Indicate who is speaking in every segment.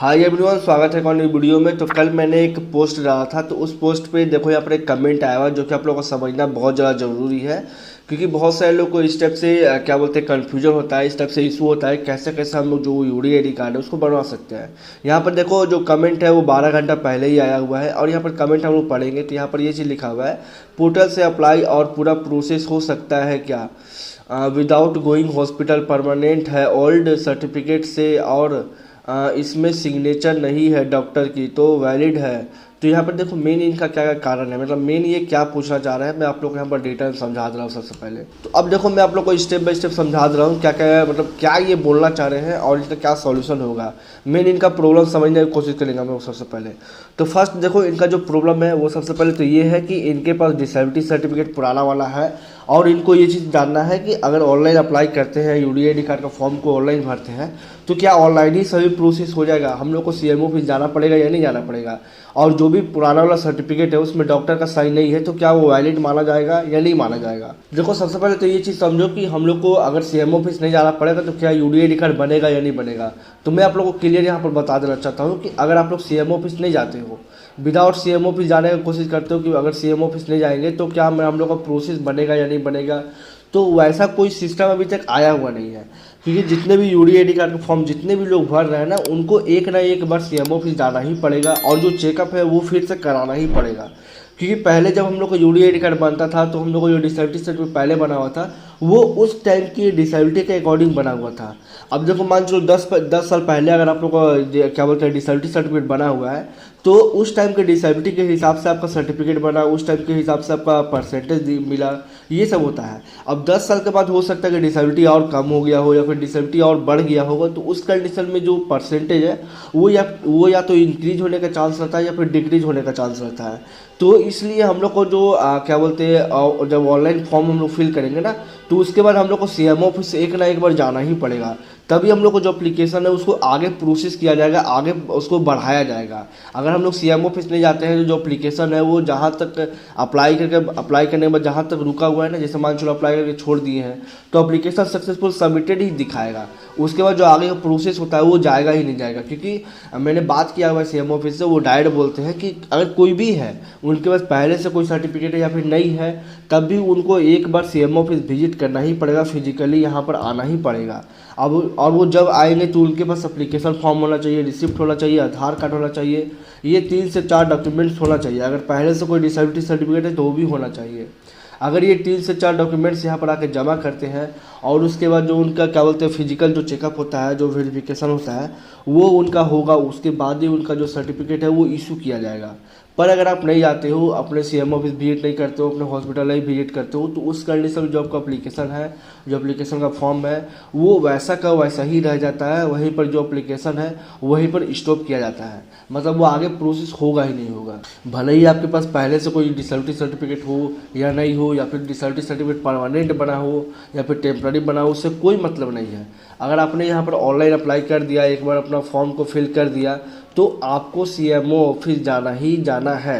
Speaker 1: Hi everyone, स्वागत है एक और नई वीडियो में। तो कल मैंने एक पोस्ट डाला था, तो उस पोस्ट पे देखो यहाँ पर एक कमेंट आया हुआ जो कि आप लोगों को समझना बहुत ज़्यादा ज़रूरी है, क्योंकि बहुत सारे लोग को इस टाइप से क्या बोलते हैं कन्फ्यूजन होता है, इस टाइप से इशू होता है कैसे कैसे हम लोग जो यूडी आई डी कार्ड है उसको बनवा सकते हैं। यहाँ पर देखो जो कमेंट है वो 12 घंटा पहले ही आया हुआ है, और यहाँ पर कमेंट हम लोग पढ़ेंगे तो यहाँ पर ये चीज़ लिखा हुआ है, पोर्टल से अप्लाई और पूरा प्रोसेस हो सकता है क्या विदाउट गोइंग हॉस्पिटल, परमानेंट है ओल्ड सर्टिफिकेट से और इसमें सिग्नेचर नहीं है डॉक्टर की तो वैलिड है। तो यहाँ पर देखो मेन इनका क्या कारण है, मतलब मेन ये क्या पूछना चाह रहे हैं, मैं आप लोग को यहाँ पर डिटेल समझा दे रहा हूँ। सबसे पहले तो अब देखो मैं आप लोग को स्टेप बाय स्टेप समझा दे रहा हूँ क्या क्या मतलब क्या ये बोलना चाह रहे हैं और इसका क्या सॉल्यूशन होगा। मेन इनका प्रॉब्लम समझने की कोशिश करेंगे हम लोग। सबसे पहले तो फर्स्ट देखो इनका जो प्रॉब्लम है वो सबसे पहले तो ये है कि इनके पास डिसेबिलिटी सर्टिफिकेट पुराना वाला है, और इनको ये चीज़ जानना है कि अगर ऑनलाइन अप्लाई करते हैं यूडीआईडी कार्ड का फॉर्म को ऑनलाइन भरते हैं तो क्या ऑनलाइन ही सभी प्रोसेस हो जाएगा, हम लोग को सीएमओ ऑफिस जाना पड़ेगा या नहीं जाना पड़ेगा, और जो भी पुराना वाला सर्टिफिकेट है उसमें डॉक्टर का साइन नहीं है तो क्या वो वैलिड माना जाएगा या नहीं माना जाएगा। देखो सबसे पहले तो ये चीज़ समझो कि हम लोग को अगर सीएमओ ऑफिस नहीं जाना पड़ेगा तो क्या यूडीआईडी कार्ड बनेगा या नहीं बनेगा। तो मैं आप लोगों को क्लियर यहाँ पर बता देना चाहता हूँ कि अगर आप लोग सीएमओ ऑफिस नहीं जाते हो, विदाउट सीएमओ ऑफिस जाने की कोशिश करते हो कि अगर सीएमओ ऑफिस नहीं जाएंगे तो क्या हम लोग का प्रोसेस बनेगा या नहीं बनेगा, तो वैसा कोई सिस्टम अभी तक आया हुआ नहीं है। क्योंकि जितने भी यूडीआईडी कार्ड का फॉर्म जितने भी लोग भर रहे हैं ना, उनको एक ना एक बार सीएमओ ऑफिस जाना ही पड़ेगा, और जो चेकअप है वो फिर से कराना ही पड़ेगा। क्योंकि पहले जब हम लोग को यूडीआईडी कार्ड बनता था तो हम लोग को जो डिसेबिलिटी सर्टिफिकेट पहले बना हुआ था वो उस टाइम की डिसेबिलिटी के अकॉर्डिंग बना हुआ था। अब देखो मान चलो 10 साल पहले अगर आप लोग को क्या बोलते हैं डिसेबिलिटी सर्टिफिकेट बना हुआ है तो उस टाइम के डिसेबिलिटी के हिसाब से आपका सर्टिफिकेट बना, उस टाइम के हिसाब से आपका परसेंटेज मिला, ये सब होता है। अब 10 साल के बाद हो सकता है कि डिसेबिलिटी और कम हो गया हो या फिर डिसेबिलिटी और बढ़ गया होगा, तो उस कंडीशन में जो परसेंटेज है वो या तो इंक्रीज होने का चांस रहता है या फिर डिक्रीज होने का चांस रहता है। तो इसलिए हम लोग को जो क्या बोलते हैं जब ऑनलाइन फॉर्म हम लोग फिल करेंगे ना तो उसके बाद हम लोग को सीएमओ ऑफिस एक ना एक बार जाना ही पड़ेगा, तभी हम लोग को जो एप्लीकेशन है उसको आगे प्रोसेस किया जाएगा, आगे उसको बढ़ाया जाएगा। अगर हम लोग सीएमओ ऑफिस नहीं जाते हैं तो जो एप्लीकेशन है वो जहाँ तक अप्लाई करने के बाद जहाँ तक रुका हुआ है ना, जैसे मान चलो अप्लाई करके छोड़ दिए हैं तो एप्लीकेशन सक्सेसफुल सबमिटेड ही दिखाएगा, उसके बाद जो आगे का प्रोसेस होता है वो जाएगा ही नहीं जाएगा। क्योंकि मैंने बात किया हुआ है सीएमओ ऑफिस से, वो डायरेक्ट बोलते हैं कि अगर कोई भी है उनके पास पहले से कोई सर्टिफिकेट है या फिर नहीं है तब भी उनको एक बार सीएमओ ऑफिस विजिट करना ही पड़ेगा, फिजिकली यहाँ पर आना ही पड़ेगा। अब और वो जब आएंगे तो उनके पास एप्लीकेशन फॉर्म होना चाहिए, रिसिप्ट होना चाहिए, आधार कार्ड होना चाहिए, ये 3 से 4 डॉक्यूमेंट्स होना चाहिए। अगर पहले से कोई डिसेबिलिटी सर्टिफिकेट है तो वो भी होना चाहिए। अगर ये 3 से 4 डॉक्यूमेंट्स यहाँ पर आके जमा करते हैं और उसके बाद जो उनका क्या बोलते हैं फिजिकल जो चेकअप होता है, जो वेरिफिकेशन होता है वो उनका होगा, उसके बाद ही उनका जो सर्टिफिकेट है वो इशू किया जाएगा। पर अगर आप नहीं जाते हो, अपने सीएमओ ऑफिस विजिट नहीं करते हो, अपने हॉस्पिटल नहीं विजिट करते हो, तो उस कंडीशन में जो आपका एप्लीकेशन है, जो एप्लीकेशन का फॉर्म है वो वैसा का वैसा ही रह जाता है, वहीं पर जो एप्लीकेशन है वहीं पर स्टॉप किया जाता है, मतलब वो आगे प्रोसेस होगा ही नहीं होगा। भले ही आपके पास पहले से कोई डिसेबिलिटी सर्टिफिकेट हो या नहीं हो, या फिर डिसेबिलिटी सर्टिफिकेट परमानेंट बना हो या फिर टेम्पररी बना हो, उससे कोई मतलब नहीं है। अगर आपने यहाँ पर ऑनलाइन अप्लाई कर दिया, एक बार अपना फॉर्म को फिल कर दिया, तो आपको सीएमओ ऑफिस जाना ही जाना है।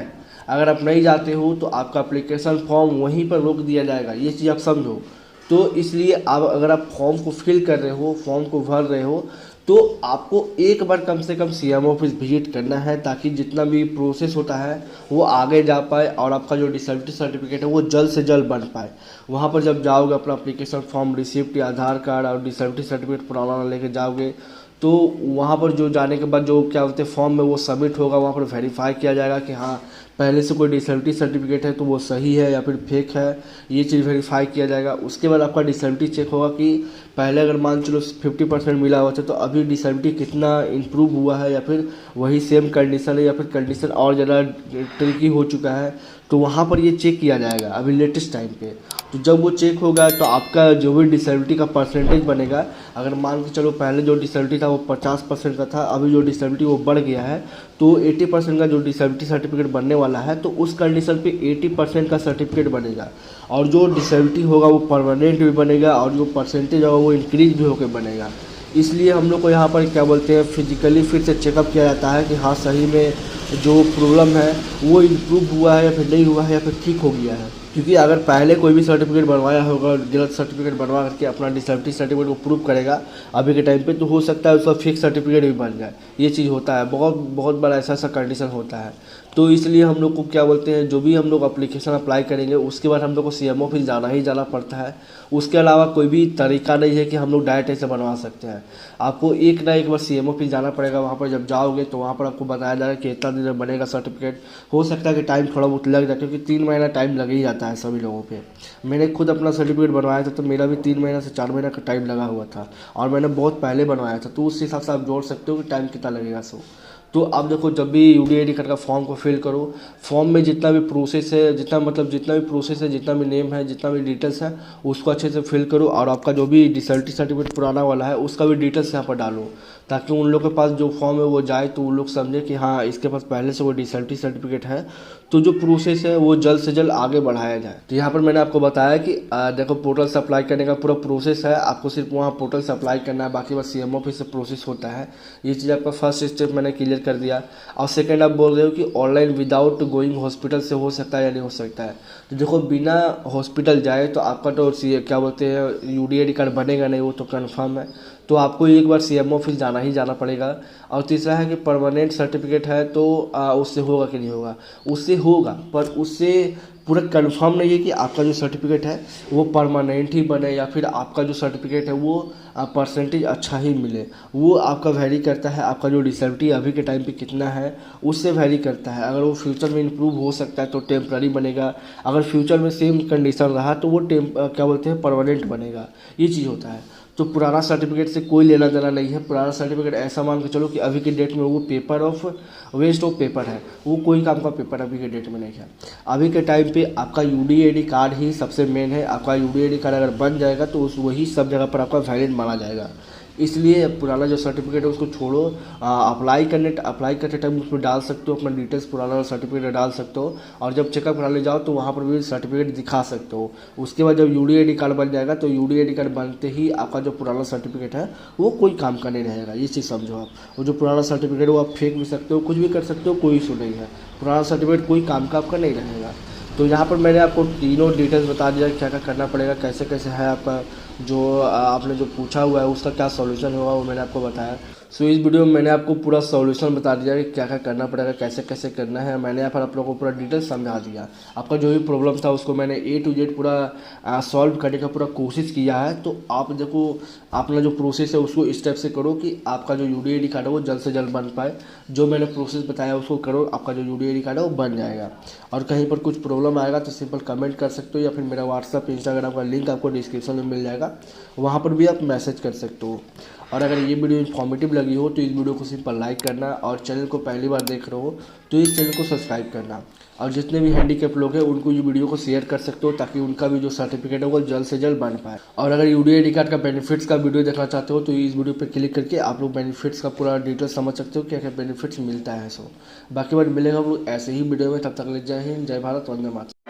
Speaker 1: अगर आप नहीं जाते हो तो आपका एप्लीकेशन फॉर्म वहीं पर रोक दिया जाएगा, ये चीज़ आप समझो। तो इसलिए आप अगर आप फॉर्म को फिल कर रहे हो, फॉर्म को भर रहे हो, तो आपको एक बार कम से कम सीएमओ ऑफिस विजिट करना है, ताकि जितना भी प्रोसेस होता है वो आगे जा पाए और आपका जो डिसेबिलिटी सर्टिफिकेट है वो जल्द से जल्द बन पाए। वहाँ पर जब जाओगे अपना एप्लीकेशन फॉर्म, रिसिप्ट या आधार कार्ड और डिसेबिलिटी सर्टिफिकेट पुराना लेके जाओगे, तो वहाँ पर जो जाने के बाद जो क्या बोलते हैं फॉर्म में वो सबमिट होगा, वहाँ पर वेरीफाई किया जाएगा कि हाँ पहले से कोई डिसेबिलिटी सर्टिफिकेट है तो वो सही है या फिर फेक है, ये चीज़ वेरीफाई किया जाएगा। उसके बाद आपका डिसेबिलिटी चेक होगा कि पहले अगर मान चलो 50% मिला हुआ था तो अभी डिसेबिलिटी कितना इम्प्रूव हुआ है, या फिर वही सेम कंडीशन है, या फिर कंडीशन और ज़्यादा ट्रिकी हो चुका है, तो वहाँ पर ये चेक किया जाएगा अभी लेटेस्ट टाइम पे। तो जब वो चेक होगा तो आपका जो भी डिसेबिलिटी का परसेंटेज बनेगा, अगर मान के चलो पहले जो डिसेबिलिटी था वो 50% का था, अभी जो डिसेबिलिटी वो बढ़ गया है तो 80% का जो डिसेबिलिटी सर्टिफिकेट बनने वाला है, तो उस कंडीशन पे 80% का सर्टिफिकेट बनेगा, और जो डिसेबिलिटी होगा वो परमानेंट भी बनेगा, और जो परसेंटेज होगा वो इंक्रीज भी होकर बनेगा। इसलिए हम लोग को यहाँ पर क्या बोलते हैं फिजिकली फिर से चेकअप किया जाता है कि हाँ सही में जो प्रॉब्लम है वो इम्प्रूव हुआ है या फिर नहीं हुआ है या फिर ठीक हो गया है। क्योंकि अगर पहले कोई भी सर्टिफिकेट बनवाया होगा, गलत सर्टिफिकेट बनवा करके अपना डिसेबिलिटी सर्टिफिकेट को प्रूव करेगा अभी के टाइम पे, तो हो सकता है उसका फेक सर्टिफिकेट भी बन जाए। ये चीज़ होता है, बहुत बहुत बड़ा ऐसा ऐसा कंडीशन होता है। तो इसलिए हम लोग को क्या बोलते हैं, जो भी हम लोग एप्लीकेशन अप्लाई करेंगे उसके बाद हम लोग को सीएमओ ऑफिस जाना ही जाना पड़ता है। उसके अलावा कोई भी तरीका नहीं है कि हम लोग डायरेक्ट ऐसे बनवा सकते हैं। आपको एक ना एक बार सीएमओ ऑफिस जाना पड़ेगा। वहाँ पर जब जाओगे तो वहाँ पर आपको बताया जाएगा कि इतना दिन में बनेगा सर्टिफिकेट। हो सकता है कि टाइम थोड़ा बहुत लग जाए, क्योंकि 3 महीना टाइम लग ही जाता है सभी लोगों पे। मैंने खुद अपना सर्टिफिकेट बनवाया था तो मेरा भी 3 महीना से 4 महीना का टाइम लगा हुआ था, और मैंने बहुत पहले बनवाया था। तो उस हिसाब से आप जोड़ सकते हो कि टाइम कितना लगेगा। तो आप देखो, जब भी यूडीआईडी कार्ड का फॉर्म को फिल करो, फॉर्म में जितना भी प्रोसेस है, जितना भी प्रोसेस है, जितना भी नेम है, जितना भी डिटेल्स है, उसको अच्छे से फिल करो। और आपका जो भी डिसेबिलिटी सर्टिफिकेट पुराना वाला है उसका भी डिटेल्स यहाँ पर डालो, ताकि उन लोग के पास जो फॉर्म है वो जाए तो उन लोग समझे कि हाँ इसके पास पहले से वो डिसेबिलिटी सर्टिफिकेट है। तो जो प्रोसेस है वो जल्द से जल्द आगे बढ़ाया जाए। तो यहाँ पर मैंने आपको बताया कि देखो, पोर्टल से अप्लाई करने का पूरा प्रोसेस है। आपको सिर्फ वहाँ पोर्टल से अप्लाई करना है, बाकी बस सीएमओ ऑफिस से प्रोसेस होता है। ये चीज़ आपका फर्स्ट स्टेप मैंने क्लियर कर दिया। और सेकंड आप बोल रहे हो कि ऑनलाइन विदाउट गोइंग हॉस्पिटल से हो सकता है या नहीं हो सकता है। तो देखो, बिना हॉस्पिटल जाए तो आपका तो क्या बोलते हैं यूडीआईडी कार्ड बनेगा नहीं, वो तो कन्फर्म है। तो आपको एक बार सीएमओ ऑफिस जाना ही जाना पड़ेगा। और तीसरा है कि परमानेंट सर्टिफिकेट है तो उससे होगा कि नहीं होगा। उससे होगा, पर उससे पूरा कंफर्म नहीं है कि आपका जो सर्टिफिकेट है वो परमानेंट ही बने, या फिर आपका जो सर्टिफिकेट है वो परसेंटेज अच्छा ही मिले। वो आपका वैरी करता है, आपका जो डिसेबिलिटी अभी के टाइम पे कितना है उससे वैरी करता है। अगर वो फ्यूचर में इम्प्रूव हो सकता है तो टेम्प्ररी बनेगा, अगर फ्यूचर में सेम कंडीशन रहा तो वो क्या बोलते हैं परमानेंट बनेगा। ये चीज़ होता है। तो पुराना सर्टिफिकेट से कोई लेना देना नहीं है। पुराना सर्टिफिकेट ऐसा मान के चलो कि अभी के डेट में वो paper of waste of paper है, वो कोई काम का पेपर अभी के डेट में नहीं है। अभी के टाइम पे आपका यूडीआईडी कार्ड ही सबसे मेन है। आपका यूडीआईडी कार्ड अगर बन जाएगा तो उस वही सब जगह पर आपका वैलिड माना जाएगा। इसलिए पुराना जो सर्टिफिकेट है उसको छोड़ो। अप्लाई करते टाइम उसमें डाल सकते हो अपना डिटेल्स, पुराना सर्टिफिकेट डाल सकते हो। और जब चेकअप कराने जाओ तो वहाँ पर भी सर्टिफिकेट दिखा सकते हो। उसके बाद जब यूडीआईडी कार्ड बन जाएगा तो यूडीआईडी कार्ड बनते ही आपका जो पुराना सर्टिफिकेट है वो कोई काम का नहीं रहेगा। ये चीज़ समझो आप। वो जो पुराना सर्टिफिकेट है वो आप फेंक भी सकते हो, कुछ भी कर सकते हो, कोई इशू नहीं है। पुराना सर्टिफिकेट कोई काम का आपका नहीं रहेगा। तो यहाँ पर मैंने आपको तीनों डिटेल्स बता दिया क्या क्या करना पड़ेगा, कैसे कैसे है आपका जो आपने जो पूछा हुआ है उसका क्या सॉल्यूशन होगा, वो मैंने आपको बताया। सो इस वीडियो में मैंने आपको पूरा सॉल्यूशन बता दिया कि क्या क्या करना पड़ेगा, कैसे कैसे करना है। मैंने यहाँ पर आप लोगों को पूरा डिटेल्स समझा दिया। आपका जो भी प्रॉब्लम था उसको मैंने A to Z पूरा सॉल्व करने का पूरा कोशिश किया है। तो आप देखो, अपना जो प्रोसेस है उसको इस टाइप से करो कि आपका जो यूडीआईडी कार्ड है वो जल्द से जल्द बन पाए। जो मैंने प्रोसेस बताया उसको करो, आपका जो यूडीआईडी कार्ड है वो बन जाएगा। और कहीं पर कुछ प्रॉब्लम आएगा तो सिंपल कमेंट कर सकते हो, या फिर मेरा व्हाट्सअप इंस्टाग्राम का लिंक आपको डिस्क्रिप्शन में मिल जाएगा, वहाँ पर भी आप मैसेज कर सकते हो। और अगर ये वीडियो इन्फॉर्मेटिव लगी हो तो इस वीडियो को सिंपल लाइक करना, और चैनल को पहली बार देख रहे हो तो इस चैनल को सब्सक्राइब करना। और जितने भी हैंडीकैप लोग हैं उनको ये वीडियो को शेयर कर सकते हो, ताकि उनका भी जो सर्टिफिकेट है वो जल्द से जल्द बन पाए। और अगर यूडीआईडी कार्ड का बेनिफिट्स का वीडियो देखना चाहते हो तो इस वीडियो पर क्लिक करके आप लोग बेनिफिट्स का पूरा डिटेल समझ सकते हो, क्या क्या बेनिफिट्स मिलता है। बाकी बार मिलेगा वो ऐसे ही वीडियो में। तब तक ले जय हिंद, जय भारत, वंदे मातरम।